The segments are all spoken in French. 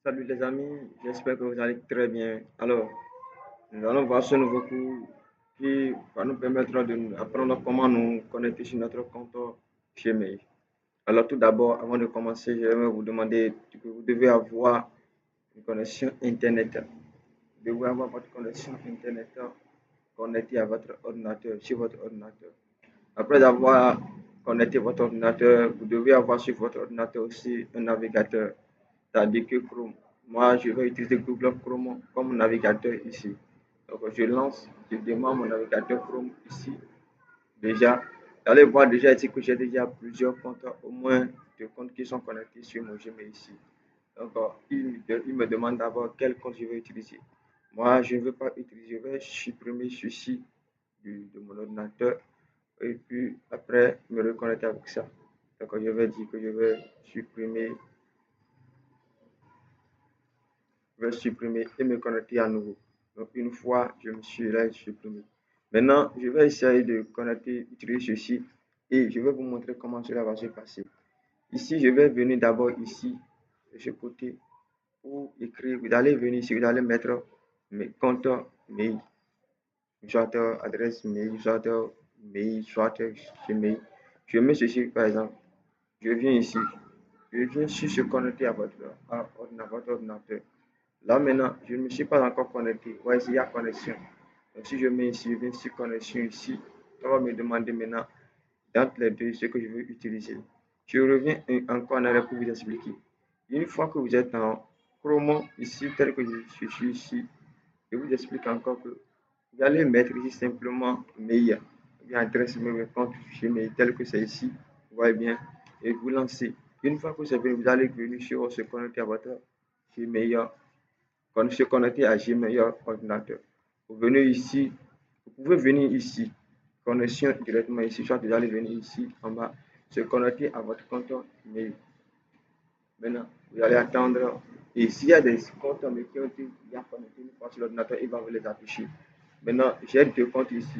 Salut les amis, j'espère que vous allez très bien. Alors, nous allons voir ce nouveau cours qui va nous permettre d'apprendre comment nous connecter sur notre compte Gmail. Alors, tout d'abord, avant de commencer, je vais vous demander que vous devez avoir une connexion Internet. Vous devez avoir votre connexion Internet connectée à votre ordinateur, sur votre ordinateur. Après avoir connecté votre ordinateur, vous devez avoir sur votre ordinateur aussi un navigateur, c'est-à-dire que Chrome. Moi, je vais utiliser Google Chrome comme navigateur ici. Donc, je démarre mon navigateur Chrome ici. Déjà, vous allez voir déjà ici que j'ai déjà plusieurs comptes, au moins deux comptes qui sont connectés sur mon Gmail ici. Donc, il me demande d'abord quel compte je vais utiliser. Moi, je ne veux pas utiliser, je vais supprimer ceci de mon ordinateur et puis après me reconnecter avec ça. Donc, je vais dire que je vais supprimer et me connecter à nouveau. Donc, une fois, je me suis là supprimé. Maintenant, je vais essayer de connecter, utiliser ceci et je vais vous montrer comment cela va se passer. Ici, je vais venir d'abord ici, de ce côté, pour écrire. Vous allez venir ici, vous allez mettre mes comptes mail, soit adresse mail, soit Gmail. Je mets ceci par exemple. Je viens ici, je viens sur se connecter à votre ordinateur. Là maintenant, je ne me suis pas encore connecté. Voici, il y a connexion. Donc si je mets ici, je viens sur connexion ici, ça va me demander maintenant d'entre les deux ce que je veux utiliser. Je reviens encore en arrière pour vous expliquer. Une fois que vous êtes en Chrome ici, tel que je suis ici, je vous explique encore que vous allez mettre ici simplement mail, bien adresse mail, compte Gmail tel que c'est ici, vous voyez bien, et vous lancez. Une fois que c'est fini, vous allez venir sur se connecter à votre Gmail, se connecter à Gmail ordinateur. Vous venez ici, vous pouvez venir ici, connexion directement ici, soit vous allez venir ici en bas, se connecter à votre compte mail. Maintenant, vous allez attendre. Et s'il y a des comptes mais qui ont été bien connectés une fois sur l'ordinateur, il va vous les afficher. Maintenant, j'ai deux comptes ici.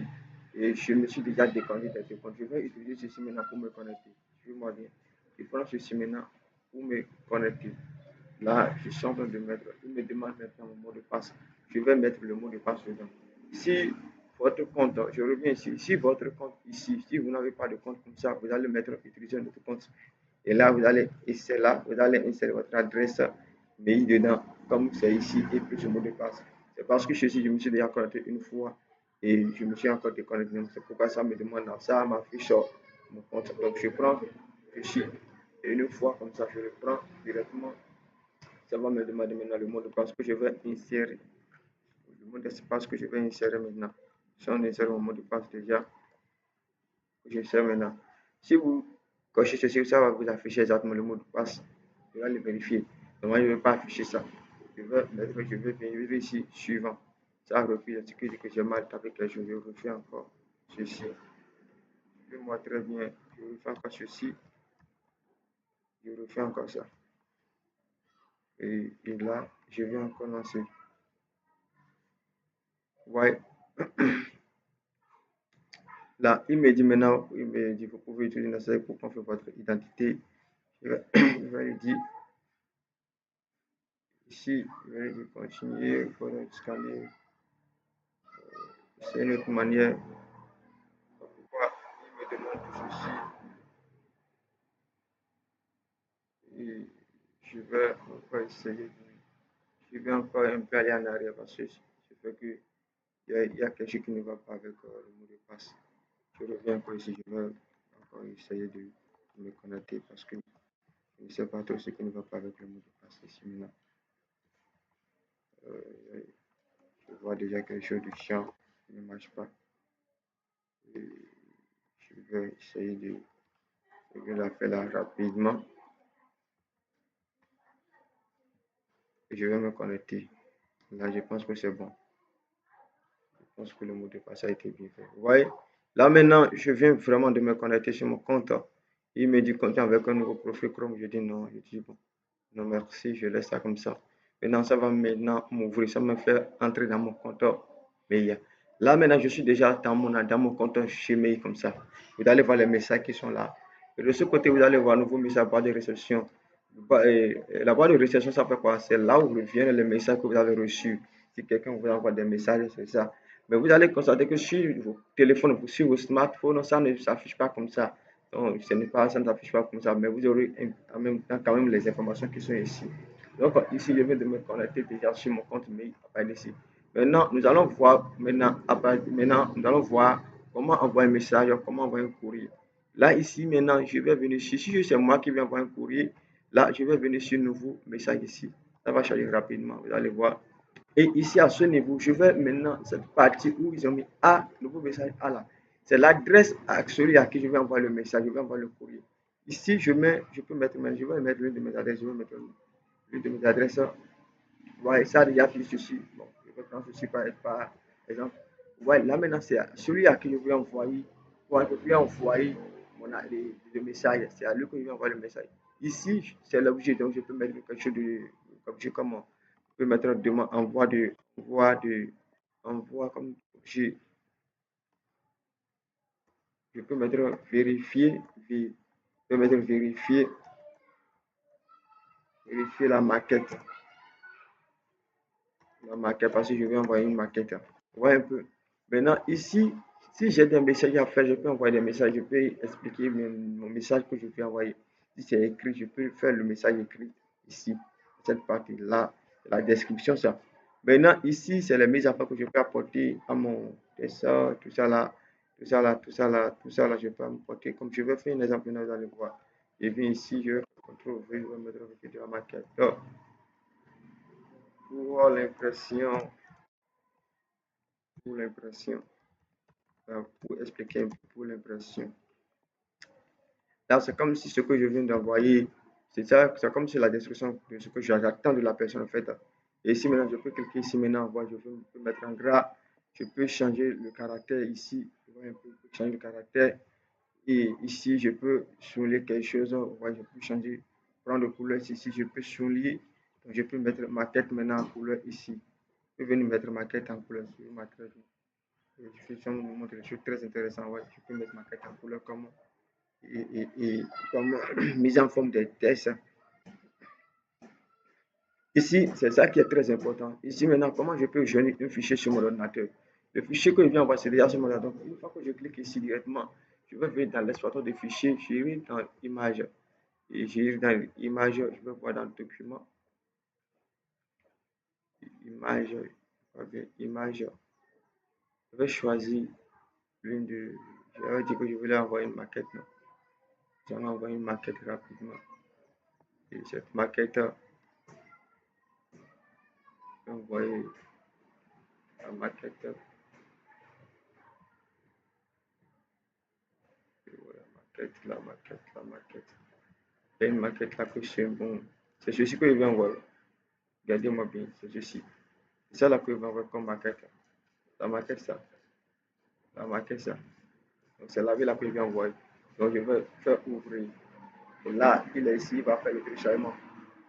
Et je me suis déjà déconnecté de deux comptes. Je vais utiliser ceci maintenant pour me connecter. Suivez-moi bien. Je prends ceci maintenant pour me connecter. Là, je suis en train de mettre. Il me demande maintenant mon mot de passe. Je vais mettre le mot de passe dedans. Si votre compte, je reviens ici. Si votre compte ici, si vous n'avez pas de compte comme ça, vous allez mettre utiliser notre compte. Et là, vous allez insérer votre adresse mail dedans, comme c'est ici, et puis ce mot de passe. C'est parce que je me suis déjà connecté une fois et je me suis encore déconnecté. C'est pourquoi ça me demande, ça m'affiche mon compte. Donc, je prends ceci et une fois comme ça, je le prends directement. Ça va me demander maintenant le mot de passe que je vais insérer. Le mot de passe que je vais insérer maintenant. Si on insère mon mot de passe déjà, je sais maintenant. Si vous cochez ceci, ça va vous afficher exactement le mot de passe. Je vais le vérifier. Donc, moi, je ne vais pas afficher ça. Je vais venir ici, suivant. Ça a repris ce qui dit que j'ai mal tapé quelque chose. Je refais encore ceci. Suivez-moi très bien. Je refais encore ceci. Je refais encore ça. Et là, je viens encore lancer. Ouais. Là, il me dit maintenant, il me dit, vous pouvez utiliser une série pour confirmer votre identité. Je vais lui dire, ici, je vais lui dire continuer, il faut scanner. C'est une autre manière. Pourquoi il me demande ceci et je vais encore essayer. Je vais encore un peu aller en arrière parce que je fais que il y a quelque chose qui ne va pas avec le mot de passe. Je reviens encore ici, je vais encore essayer de me connecter parce que je ne sais pas trop ce qui ne va pas avec le mot de passe ici maintenant. Euh, je vois déjà quelque chose de chiant qui ne marche pas. Et je vais essayer de la faire là rapidement. Et je vais me connecter. Là, je pense que c'est bon. Je pense que le mot de passe a été bien fait. Vous voyez, là maintenant, je viens vraiment de me connecter sur mon compte. Il me dit continue avec un nouveau profil Chrome. Je dis non. Je dis bon, non merci, je laisse ça comme ça. Maintenant, ça va maintenant m'ouvrir, ça me fait entrer dans mon compte mail. Là maintenant, je suis déjà dans mon compte Gmail comme ça. Vous allez voir les messages qui sont là. Et de ce côté, vous allez voir nouveau message barre de réception. La barre de réception, ça fait quoi? C'est là où viennent les messages que vous avez reçus. Si quelqu'un vous envoie des messages, c'est ça. Mais vous allez constater que sur vos téléphones, sur vos smartphones, ça ne s'affiche pas comme ça. Donc, ça ne s'affiche pas comme ça, mais vous aurez en même temps quand même les informations qui sont ici. Donc, ici, je viens de me connecter déjà sur mon compte mail à partir d'ici. Maintenant, nous allons voir comment envoyer un message, comment envoyer un courrier. Là, ici, maintenant, je vais venir ici. Si c'est moi qui vais envoyer un courrier, là, je vais venir sur nouveau message ici. Ça va changer rapidement, vous allez voir. Et ici, à ce niveau, je vais maintenant, cette partie où ils ont mis A, nouveau message A là. C'est l'adresse à celui à qui je vais envoyer le message, je vais envoyer le courrier. Ici, je peux mettre, je vais mettre l'une de mes adresses, je vais mettre l'une de mes adresses. Ouais, ça a déjà fait ceci. Bon, je vais prendre ceci par exemple. Ouais, là maintenant, c'est celui à qui je vais envoyer, je vais envoyer le message. C'est à lui que je vais envoyer le message. Ici, c'est l'objet, donc je peux mettre quelque chose de objet comme je peux mettre demande, envoi comme objet. Je peux mettre vérifier, je peux mettre vérifier la maquette parce que je vais envoyer une maquette. Ouais, un peu. Maintenant, ici, si j'ai des messages à faire, je peux envoyer des messages, je peux expliquer mon message que je peux envoyer. Si c'est écrit, je peux faire le message écrit ici, cette partie-là, la description, ça. Maintenant, ici, c'est les mises à part que je peux apporter à mon dessin, tout ça là, tout ça là, tout ça là, tout ça là, je peux apporter. Comme je vais faire un exemple, vous allez voir. Je viens ici, je vais contrôler, je vais mettre de la maquette. Donc, pour l'impression, pour l'impression. Pour expliquer un peu pour l'impression. Là, c'est comme si ce que je viens d'envoyer, c'est ça, c'est comme si la description de ce que j'attends de la personne en fait. Et ici maintenant, je peux cliquer ici maintenant, voir, je peux mettre en gras, je peux changer le caractère ici, je peux changer le caractère. Et ici, je peux souligner quelque chose, ouais, je peux changer, prendre de couleur ici, je peux souligner, donc je peux mettre ma tête maintenant en couleur ici. Je peux venir mettre ma tête en couleur sur ma tête. Je vais vous montrer des choses très intéressantes. Ouais, je peux mettre ma carte en couleur et comme mise en forme de tests. Ici, c'est ça qui est très important. Ici, maintenant, comment je peux joindre un fichier sur mon ordinateur? Le fichier que je viens envoyer, c'est déjà sur mon ordinateur. Donc, une fois que je clique ici directement, je vais venir dans l'exploiteur de fichiers, je vais dans image. Et je vais dans image, je vais voir dans le document, image, image. Je vais choisir l'une de. Je vais dire que je voulais envoyer une maquette. Non? Je vais envoyer une maquette rapidement. Et cette maquette, envoyer la maquette, la maquette, la maquette. Il y a une maquette là que c'est bon. C'est ceci que je vais envoyer. Regardez-moi bien, c'est ceci. C'est ça là que je vais envoyer comme maquette. La maquette, ça. La maquette, ça. Donc c'est la vie là que je vais envoyer. Donc je vais faire ouvrir. Et là, il est ici, il va faire le téléchargement.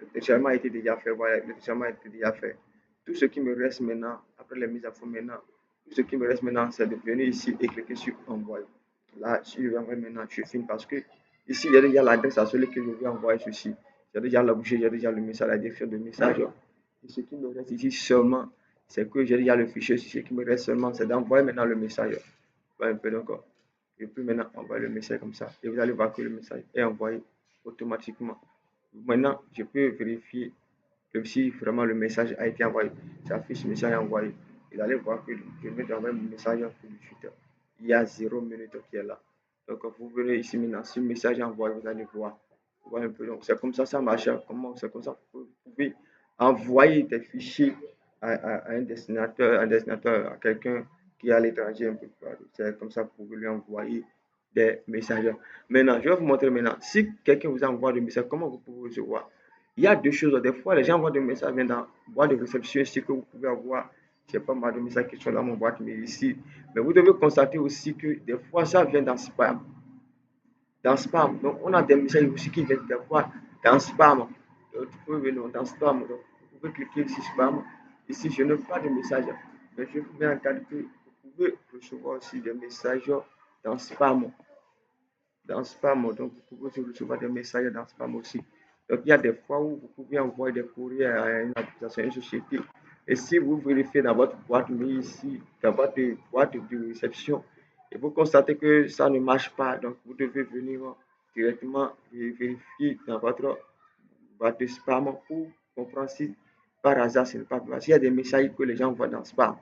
Le téléchargement a été déjà fait. Voilà, le téléchargement a été déjà fait. Tout ce qui me reste maintenant, après les mises à fond maintenant, tout ce qui me reste maintenant, c'est de venir ici et cliquer sur envoyer. Là, si je vais envoyer maintenant, je filme parce que ici, il y a déjà l'adresse à celui que je vais envoyer ceci. J'ai déjà l'objet, j'ai déjà le message, la direction de message. Et ce qui me reste ici seulement, c'est que j'ai déjà le fichier. Ce qui me reste seulement, c'est d'envoyer maintenant le message. Un peu donc, je peux maintenant envoyer le message comme ça. Et vous allez voir que le message est envoyé automatiquement. Maintenant, je peux vérifier que si vraiment le message a été envoyé. Ça affiche message envoyé. Vous allez voir que je vais envoyer mon message tout de suite. Il y a 0 minute qui est là. Donc, vous venez ici maintenant, si le message est envoyé, vous allez voir. Vous voyez un peu. Donc, c'est comme ça marche. C'est comme ça que vous pouvez envoyer des fichiers à un destinateur, à quelqu'un qui est à l'étranger un peu. C'est comme ça que vous pouvez lui envoyer des messages. Maintenant, je vais vous montrer maintenant. Si quelqu'un vous envoie des messages, comment vous pouvez recevoir? Il y a deux choses. Des fois, les gens envoient des messages dans la boîte de réception ici que vous pouvez avoir. Je pas mal de messages qui sont dans mon boîte mail ici. Mais vous devez constater aussi que des fois, ça vient dans spam. Dans spam. Donc, on a des messages aussi qui viennent des fois dans spam. Donc, vous pouvez venir dans spam. Donc, vous pouvez cliquer sur spam. Ici, je n'ai pas de message. Mais je vous mets en garde que vous pouvez recevoir aussi des messages dans spam. Dans spam. Donc, vous pouvez recevoir des messages dans spam aussi. Donc, il y a des fois où vous pouvez envoyer des courriers à une application, à une société. Et si vous vérifiez dans votre boîte mail ici, dans votre boîte de réception, et vous constatez que ça ne marche pas, donc vous devez venir directement vérifier dans votre boîte de spam pour comprendre si par hasard ce n'est pas passé. Il y a des messages que les gens voient dans spam.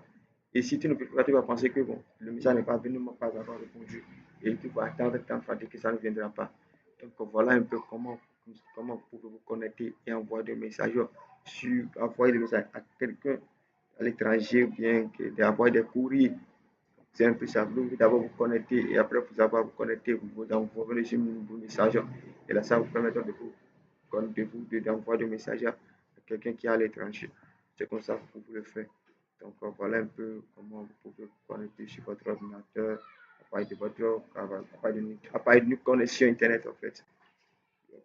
Et si tu ne peux pas, tu vas penser que bon, le message n'est pas venu, ne m'a pas encore répondu. Et tu vas attendre tant de fois que ça ne viendra pas. Donc voilà un peu comment vous pouvez vous connecter et envoyer des messages envoyer des messages à quelqu'un à l'étranger, bien que d'envoyer des courriers. C'est un peu ça. Vous devez d'abord vous connecter et après vous avoir vous connecter, vous envoyez sur un message. Et là, ça vous permettra d'envoyer des messages à quelqu'un qui est à l'étranger. C'est comme ça que vous pouvez le faire. Donc voilà un peu comment vous pouvez vous connecter sur votre ordinateur à partir d'une connexion Internet en fait.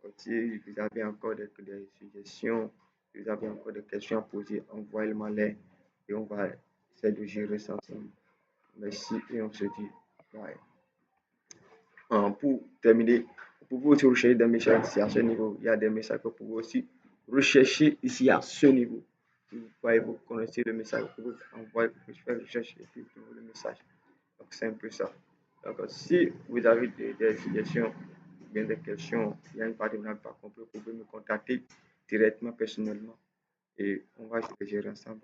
Donc, si vous avez encore des suggestions, si vous avez encore des questions à poser, envoyez-moi les et on va essayer de gérer ça ensemble. Merci et on se dit bye. Pour terminer, vous pouvez aussi rechercher des messages ici à ce niveau. Il y a des messages que vous pouvez aussi rechercher ici à ce niveau. Si vous voyez, vous connaissez le message, vous pouvez envoyer, vous pouvez faire recherche et puis vous trouvez le message. Donc c'est un peu ça. Donc si vous avez des suggestions, bien des questions, il y a une partie que vous n'avez pas compris, vous pouvez me contacter directement, personnellement, et on va gérer ensemble.